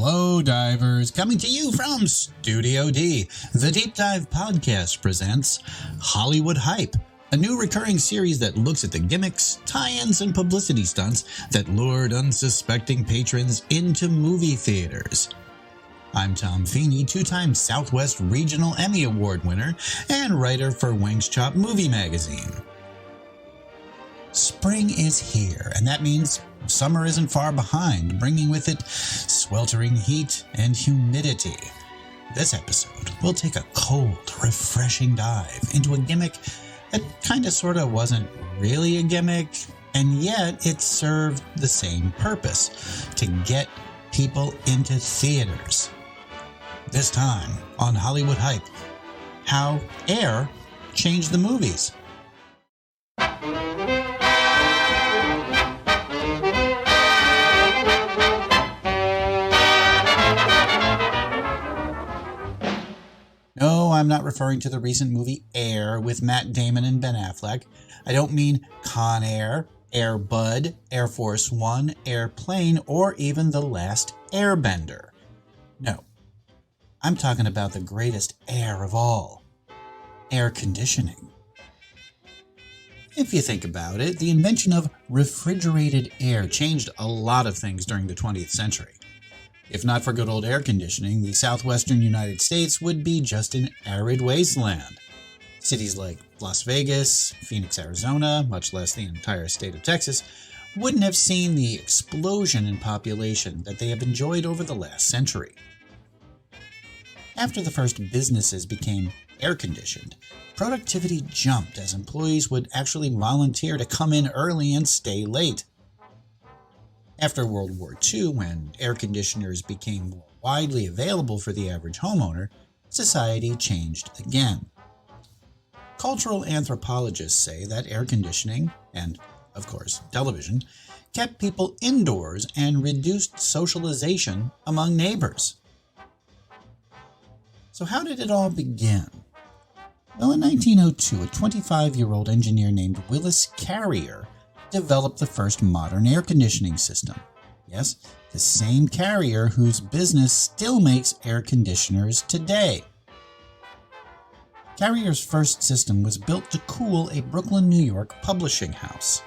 Hello, divers. Coming to you from Studio D, the Deep Dive Podcast presents Hollywood Hype, a new recurring series that looks at the gimmicks, tie-ins, and publicity stunts that lured unsuspecting patrons into movie theaters. I'm Tom Feeney, two-time Southwest Regional Emmy Award winner and writer for Wings Chop Movie Magazine. Spring is here, and that means summer isn't far behind, bringing with it sweltering heat and humidity. This episode will take a cold, refreshing dive into a gimmick that kinda sorta wasn't really a gimmick, and yet it served the same purpose, to get people into theaters. This time on Hollywood Hype, how air changed the movies. No, I'm not referring to the recent movie Air with Matt Damon and Ben Affleck. I don't mean Con Air, Air Bud, Air Force One, Airplane, or even The Last Airbender. No, I'm talking about the greatest air of all, air conditioning. If you think about it, the invention of refrigerated air changed a lot of things during the 20th century. If not for good old air conditioning, the southwestern United States would be just an arid wasteland. Cities like Las Vegas, Phoenix, Arizona, much less the entire state of Texas, wouldn't have seen the explosion in population that they have enjoyed over the last century. After the first businesses became air-conditioned, productivity jumped as employees would actually volunteer to come in early and stay late. After World War II, when air conditioners became more widely available for the average homeowner, society changed again. Cultural anthropologists say that air conditioning, and of course television, kept people indoors and reduced socialization among neighbors. So how did it all begin? Well, in 1902, a 25-year-old engineer named Willis Carrier developed the first modern air conditioning system. Yes, the same Carrier whose business still makes air conditioners today. Carrier's first system was built to cool a Brooklyn, New York publishing house.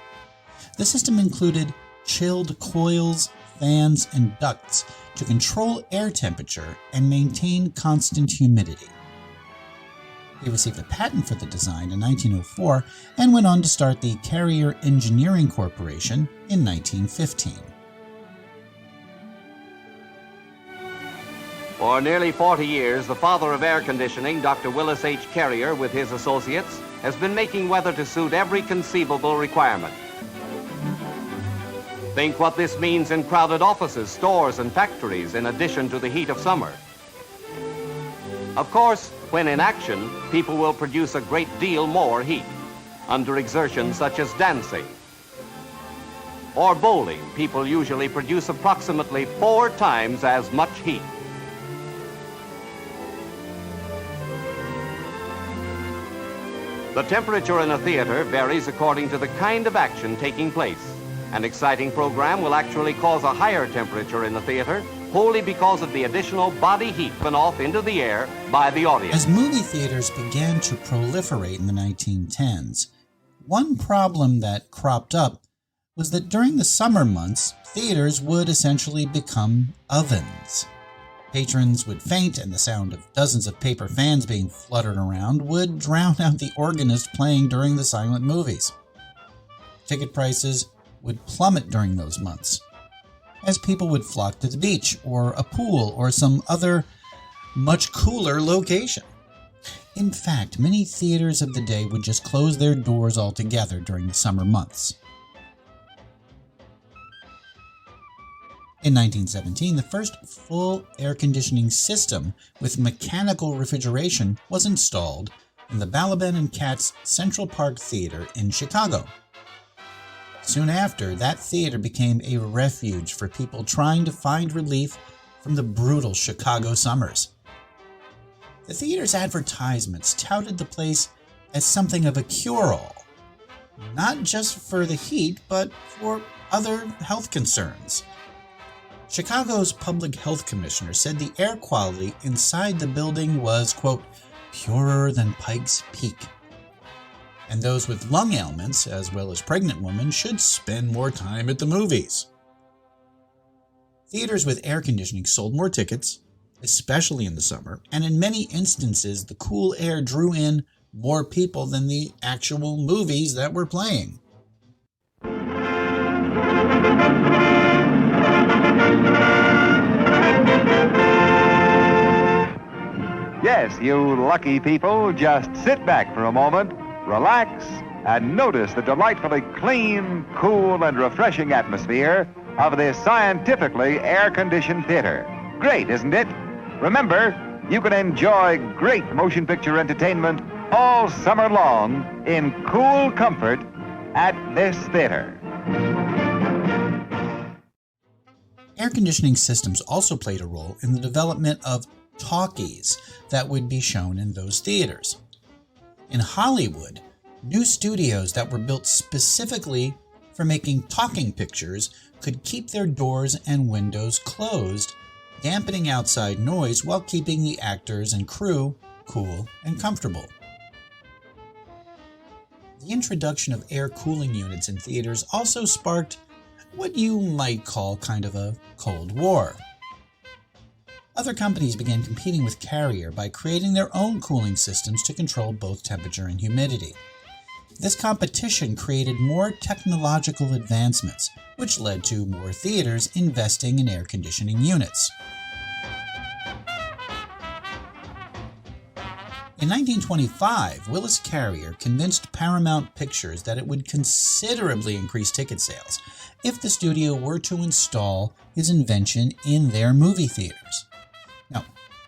The system included chilled coils, fans, and ducts to control air temperature and maintain constant humidity. He received a patent for the design in 1904 and went on to start the Carrier Engineering Corporation in 1915. For nearly 40 years, the father of air conditioning, Dr. Willis H. Carrier, with his associates, has been making weather to suit every conceivable requirement. Think what this means in crowded offices, stores, and factories, in addition to the heat of summer. Of course, when in action, people will produce a great deal more heat. Under exertion such as dancing or bowling, people usually produce approximately 4 times as much heat. The temperature in a theater varies according to the kind of action taking place. An exciting program will actually cause a higher temperature in the theater, wholly because of the additional body heat given off into the air by the audience. As movie theaters began to proliferate in the 1910s, one problem that cropped up was that during the summer months, theaters would essentially become ovens. Patrons would faint, and the sound of dozens of paper fans being fluttered around would drown out the organist playing during the silent movies. Ticket prices would plummet during those months, as people would flock to the beach or a pool or some other much cooler location. In fact, many theaters of the day would just close their doors altogether during the summer months. In 1917, the first full air conditioning system with mechanical refrigeration was installed in the Balaban and Katz Central Park Theater in Chicago. Soon after, that theater became a refuge for people trying to find relief from the brutal Chicago summers. The theater's advertisements touted the place as something of a cure-all, not just for the heat, but for other health concerns. Chicago's public health commissioner said the air quality inside the building was, quote, purer than Pikes Peak. And those with lung ailments, as well as pregnant women, should spend more time at the movies. Theaters with air conditioning sold more tickets, especially in the summer, and in many instances, the cool air drew in more people than the actual movies that were playing. Yes, you lucky people, just sit back for a moment, relax, and notice the delightfully clean, cool, and refreshing atmosphere of this scientifically air-conditioned theater. Great, isn't it? Remember, you can enjoy great motion picture entertainment all summer long in cool comfort at this theater. Air conditioning systems also played a role in the development of talkies that would be shown in those theaters. In Hollywood, new studios that were built specifically for making talking pictures could keep their doors and windows closed, dampening outside noise while keeping the actors and crew cool and comfortable. The introduction of air cooling units in theaters also sparked what you might call kind of a Cold War. Other companies began competing with Carrier by creating their own cooling systems to control both temperature and humidity. This competition created more technological advancements, which led to more theaters investing in air conditioning units. In 1925, Willis Carrier convinced Paramount Pictures that it would considerably increase ticket sales if the studio were to install his invention in their movie theaters. Now,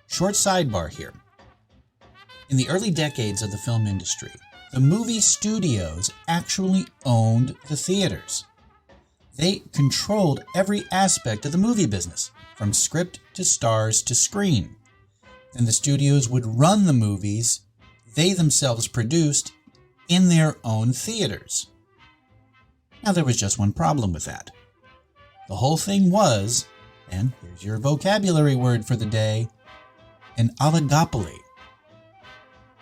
short sidebar here. In the early decades of the film industry, the movie studios actually owned the theaters. They controlled every aspect of the movie business, from script to stars to screen. Then the studios would run the movies they themselves produced in their own theaters. Now, there was just one problem with that. The whole thing was, and here's your vocabulary word for the day, an oligopoly.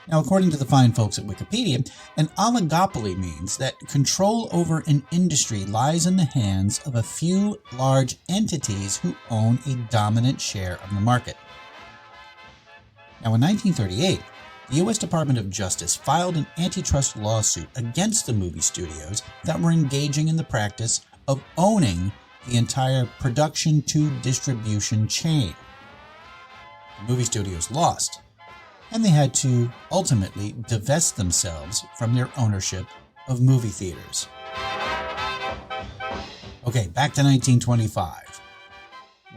Now, according to the fine folks at Wikipedia, an oligopoly means that control over an industry lies in the hands of a few large entities who own a dominant share of the market. Now, in 1938, the U.S. Department of Justice filed an antitrust lawsuit against the movie studios that were engaging in the practice of owning the entire production to distribution chain. The movie studios lost, and they had to ultimately divest themselves from their ownership of movie theaters. Okay, back to 1925.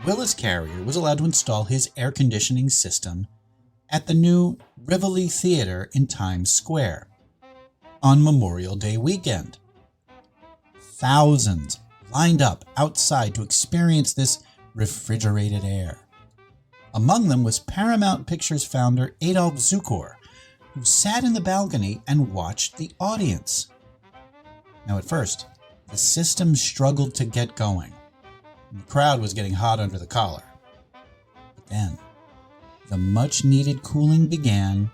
Willis Carrier was allowed to install his air conditioning system at the new Rivoli Theater in Times Square on Memorial Day weekend. Thousands lined up outside to experience this refrigerated air. Among them was Paramount Pictures founder Adolph Zukor, who sat in the balcony and watched the audience. Now, at first, the system struggled to get going, and the crowd was getting hot under the collar. But then, the much-needed cooling began,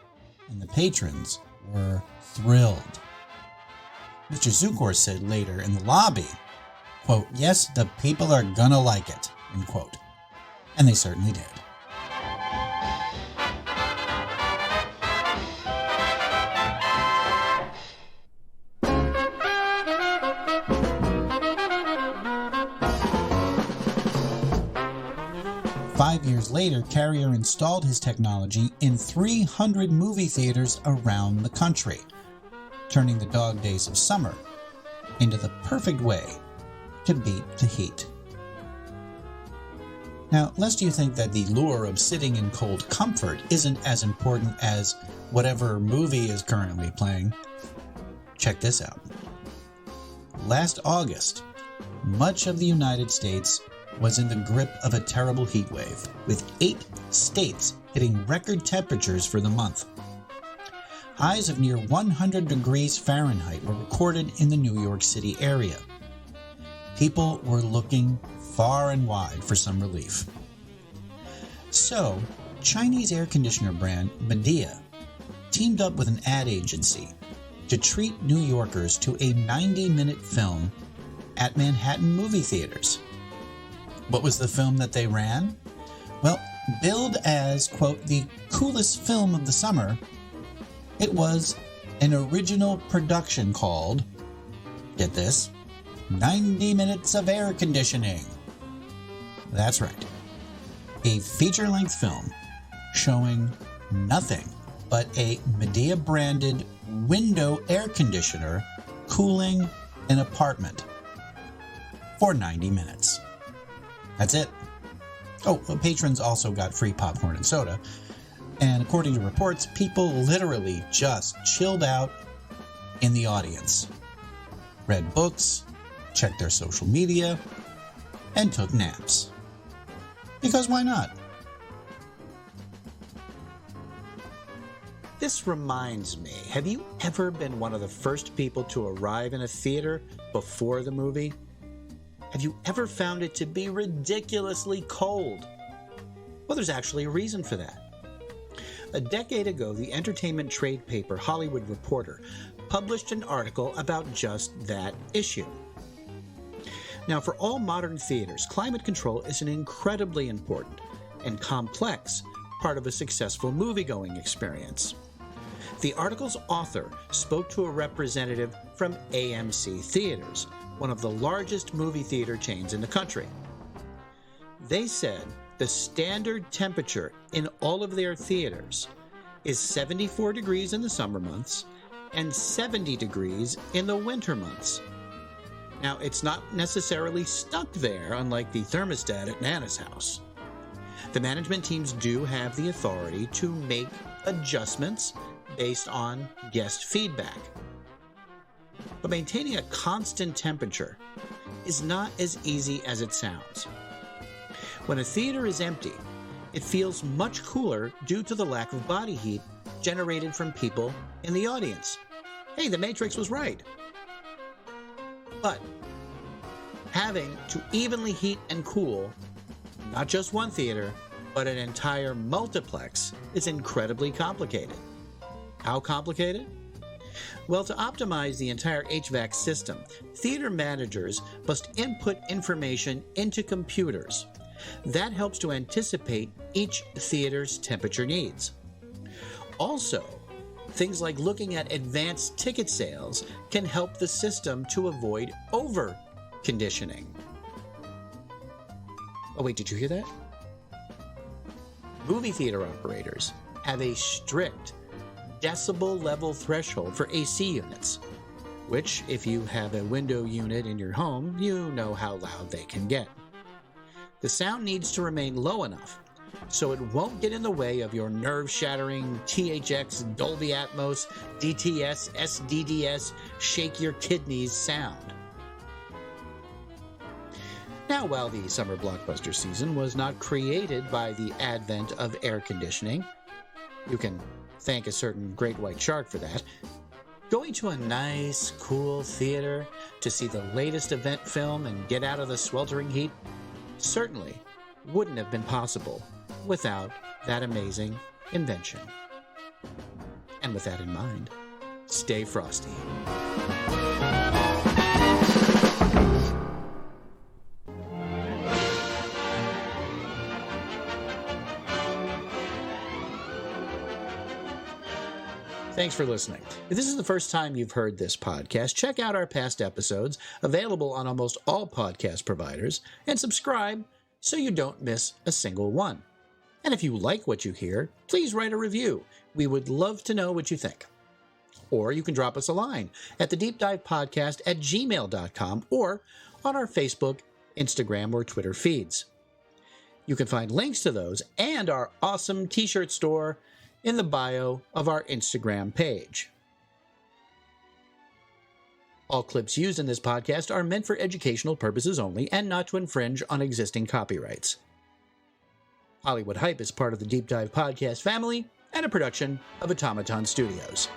and the patrons were thrilled. Mr. Zukor said later in the lobby, quote, "Yes, the people are gonna like it," end quote. And they certainly did. Five years later, Carrier installed his technology in 300 movie theaters around the country, turning the dog days of summer into the perfect way to beat the heat. Now, lest you think that the lure of sitting in cold comfort isn't as important as whatever movie is currently playing, check this out. Last August, much of the United States was in the grip of a terrible heat wave, with 8 states hitting record temperatures for the month. Highs of near 100 degrees Fahrenheit were recorded in the New York City area. People were looking far and wide for some relief. So, Chinese air conditioner brand Midea teamed up with an ad agency to treat New Yorkers to a 90-minute film at Manhattan movie theaters. What was the film that they ran? Well, billed as, quote, the coolest film of the summer, it was an original production called, get this, 90 Minutes of Air Conditioning. That's right. A feature-length film showing nothing but a Midea-branded window air conditioner cooling an apartment for 90 minutes. That's it. Oh, patrons also got free popcorn and soda. And according to reports, people literally just chilled out in the audience, read books, checked their social media, and took naps. Because why not? This reminds me, have you ever been one of the first people to arrive in a theater before the movie? Have you ever found it to be ridiculously cold? Well, there's actually a reason for that. A decade ago, the entertainment trade paper Hollywood Reporter published an article about just that issue. Now, for all modern theaters, climate control is an incredibly important and complex part of a successful movie-going experience. The article's author spoke to a representative from AMC Theaters, one of the largest movie theater chains in the country. They said the standard temperature in all of their theaters is 74 degrees in the summer months and 70 degrees in the winter months. Now, it's not necessarily stuck there, unlike the thermostat at Nana's house. The management teams do have the authority to make adjustments based on guest feedback. But maintaining a constant temperature is not as easy as it sounds. When a theater is empty, it feels much cooler due to the lack of body heat generated from people in the audience. Hey, the Matrix was right. But having to evenly heat and cool not just one theater, but an entire multiplex is incredibly complicated. How complicated? Well, to optimize the entire HVAC system, theater managers must input information into computers. That helps to anticipate each theater's temperature needs. Also, things like looking at advanced ticket sales can help the system to avoid over-conditioning. Oh wait, did you hear that? Movie theater operators have a strict decibel level threshold for AC units, which, if you have a window unit in your home, you know how loud they can get. The sound needs to remain low enough so it won't get in the way of your nerve-shattering THX, Dolby Atmos, DTS, SDDS, shake your kidneys sound. Now, while the summer blockbuster season was not created by the advent of air conditioning, you can thank a certain great white shark for that, going to a nice, cool theater to see the latest event film and get out of the sweltering heat certainly wouldn't have been possible without that amazing invention. And with that in mind, stay frosty. Thanks for listening. If this is the first time you've heard this podcast, check out our past episodes, available on almost all podcast providers, and subscribe so you don't miss a single one. And if you like what you hear, please write a review. We would love to know what you think. Or you can drop us a line at thediepdivepodcast@gmail.com or on our Facebook, Instagram, or Twitter feeds. You can find links to those and our awesome t-shirt store in the bio of our Instagram page. All clips used in this podcast are meant for educational purposes only and not to infringe on existing copyrights. Hollywood Hype is part of the Deep Dive Podcast family and a production of Automaton Studios.